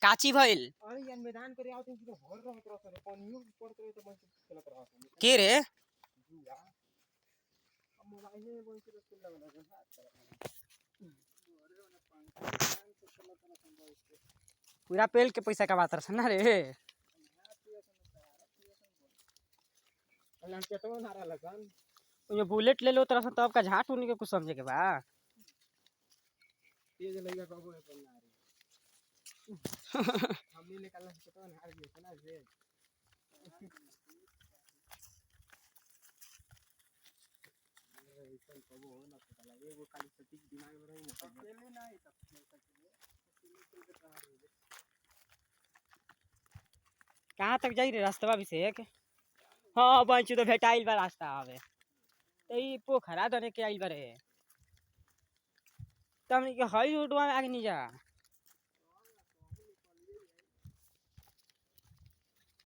काची भइल अरे यार मैदान करे आओ तो हर रहत रह पानियो पड़त रहे तो बस खेलत रह के रे मोबाइल में बोल के खेल लगा पूरा पेल के पैसा कमात रह ना रे अल्लाह पेटवा नारा लगन ये बुलेट ले लो तरह से तब का झाट होने के कुछ समझे के बा तेज लइका कबो है पन्ना रे हमनी निकालना पेटवा नार दिए ना रे ऐसा कबो हो ना पता एगो खाली सटीक दिमाग में रही ना अकेले नहीं तब कहाँ तक जाई रे रास्ता अभिषेक हाँ बंचू तो भेटाइल बा रास्ता आवे तो ई पोखरा दने के आइल बारे तमनी के हई रोडवा में आगे नहीं जा